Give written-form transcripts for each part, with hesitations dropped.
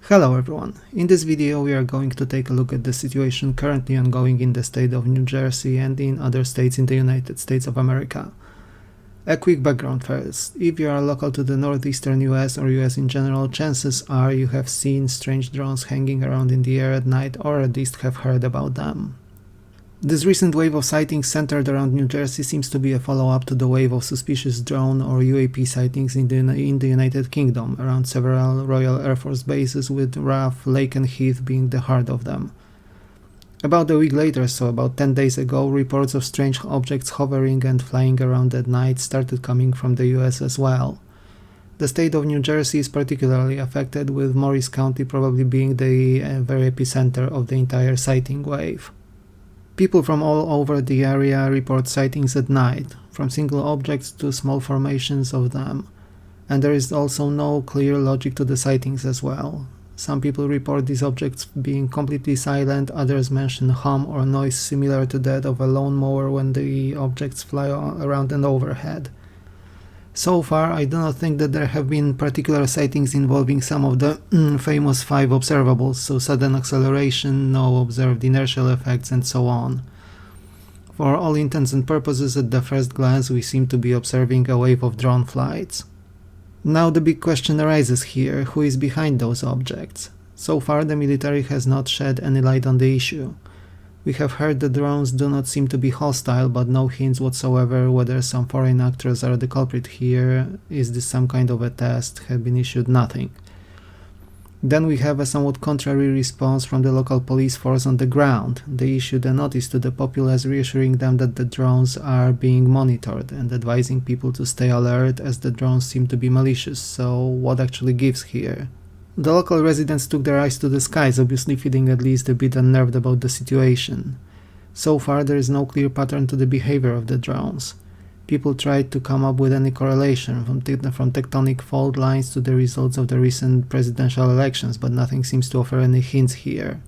Hello everyone, in this video we are going to take a look at the situation currently ongoing in the state of New Jersey and in other states in the United States of America. A quick background first. If you are local to the northeastern US or US in general, chances are you have seen strange drones hanging around in the air at night or at least have heard about them. This recent wave of sightings centered around New Jersey seems to be a follow-up to the wave of suspicious drone or UAP sightings in the United Kingdom around several Royal Air Force bases, with Rough, Lake and Heath being the heart of them. About a week later, so about 10 days ago, reports of strange objects hovering and flying around at night started coming from the US as well. The state of New Jersey is particularly affected, with Morris County probably being the very epicenter of the entire sighting wave. People from all over the area report sightings at night, from single objects to small formations of them, and there is also no clear logic to the sightings as well. Some people report these objects being completely silent, others mention hum or noise similar to that of a lawnmower when the objects fly around and overhead. So far, I do not think that there have been particular sightings involving some of the famous 5 observables, so sudden acceleration, no observed inertial effects, and so on. For all intents and purposes, at the first glance, we seem to be observing a wave of drone flights. Now the big question arises here: who is behind those objects? So far, the military has not shed any light on the issue. We have heard the drones do not seem to be hostile, but no hints whatsoever whether some foreign actors are the culprit here. Is this some kind of a test? Have been issued? Nothing. Then we have a somewhat contrary response from the local police force on the ground. They issued a notice to the populace reassuring them that the drones are being monitored and advising people to stay alert as the drones seem to be malicious. So what actually gives here? The local residents took their eyes to the skies, obviously feeling at least a bit unnerved about the situation. So far, there is no clear pattern to the behavior of the drones. People tried to come up with any correlation from tectonic fault lines to the results of the recent presidential elections, but nothing seems to offer any hints here.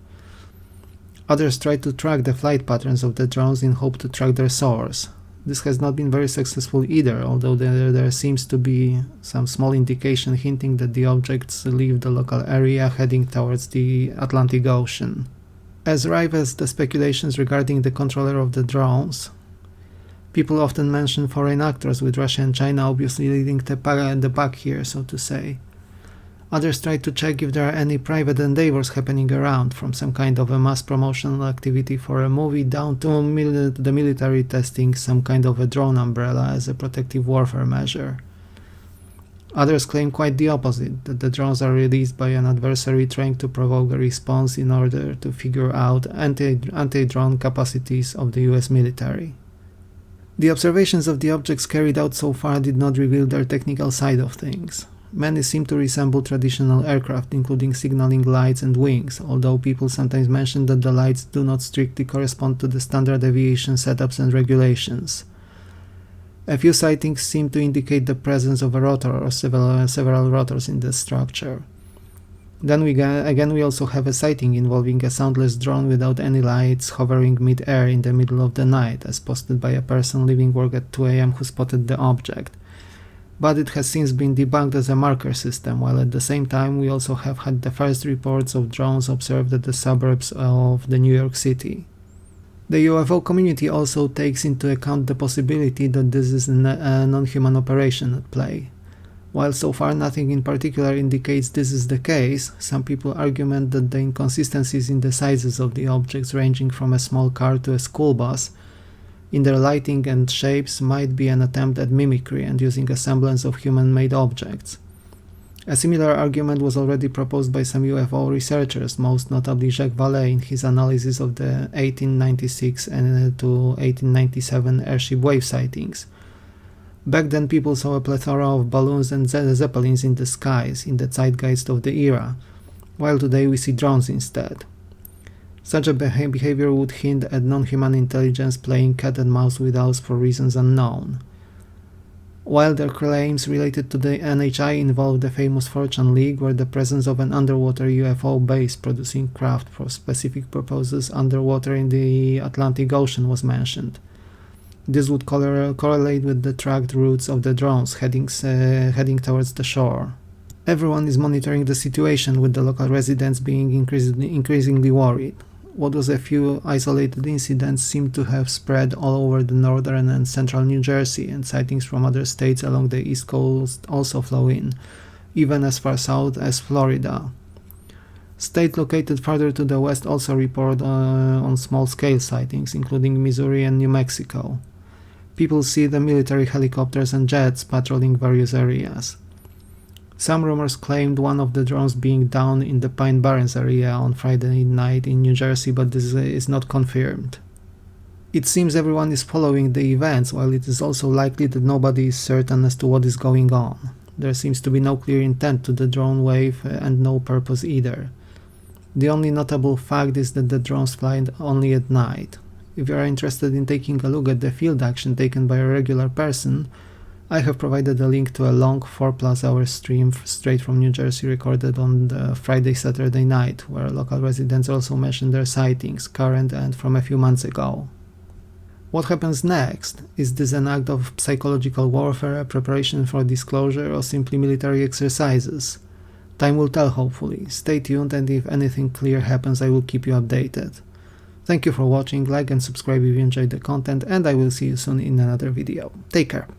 Others tried to track the flight patterns of the drones in hope to track their source. This has not been very successful either, although there seems to be some small indication hinting that the objects leave the local area heading towards the Atlantic Ocean. As rife as the speculations regarding the controller of the drones, people often mention foreign actors, with Russia and China obviously leading the pack here, so to say. Others try to check if there are any private endeavors happening around, from some kind of a mass promotional activity for a movie down to the military testing some kind of a drone umbrella as a protective warfare measure. Others claim quite the opposite, that the drones are released by an adversary trying to provoke a response in order to figure out anti-drone capacities of the US military. The observations of the objects carried out so far did not reveal their technical side of things. Many seem to resemble traditional aircraft, including signaling lights and wings, although people sometimes mention that the lights do not strictly correspond to the standard aviation setups and regulations. A few sightings seem to indicate the presence of a rotor or several rotors in the structure. Then we also have a sighting involving a soundless drone without any lights hovering mid-air in the middle of the night, as posted by a person leaving work at 2 a.m. who spotted the object. But it has since been debunked as a marker system, while at the same time we also have had the first reports of drones observed at the suburbs of New York City. The UFO community also takes into account the possibility that this is a non-human operation at play. While so far nothing in particular indicates this is the case, some people argument that the inconsistencies in the sizes of the objects, ranging from a small car to a school bus, in their lighting and shapes, might be an attempt at mimicry and using a semblance of human-made objects. A similar argument was already proposed by some UFO researchers, most notably Jacques Vallée in his analysis of the 1896 to 1897 airship wave sightings. Back then people saw a plethora of balloons and zeppelins in the skies, in the zeitgeist of the era, while today we see drones instead. Such a behavior would hint at non-human intelligence playing cat and mouse with us for reasons unknown. While their claims related to the NHI involved the famous Fortune League, where the presence of an underwater UFO base producing craft for specific purposes underwater in the Atlantic Ocean was mentioned. This would correlate with the tracked routes of the drones heading towards the shore. Everyone is monitoring the situation, with the local residents being increasingly worried. What was a few isolated incidents seemed to have spread all over the northern and central New Jersey, and sightings from other states along the east coast also flow in, even as far south as Florida. States located farther to the west also report on small-scale sightings, including Missouri and New Mexico. People see the military helicopters and jets patrolling various areas. Some rumors claimed one of the drones being down in the Pine Barrens area on Friday night in New Jersey, but this is not confirmed. It seems everyone is following the events, while it is also likely that nobody is certain as to what is going on. There seems to be no clear intent to the drone wave and no purpose either. The only notable fact is that the drones fly only at night. If you are interested in taking a look at the field action taken by a regular person, I have provided a link to a long 4+ hour stream straight from New Jersey recorded on the Friday-Saturday night, where local residents also mentioned their sightings, current and from a few months ago. What happens next? Is this an act of psychological warfare, a preparation for disclosure, or simply military exercises? Time will tell, hopefully. Stay tuned, and if anything clear happens, I will keep you updated. Thank you for watching, like and subscribe if you enjoyed the content, and I will see you soon in another video. Take care!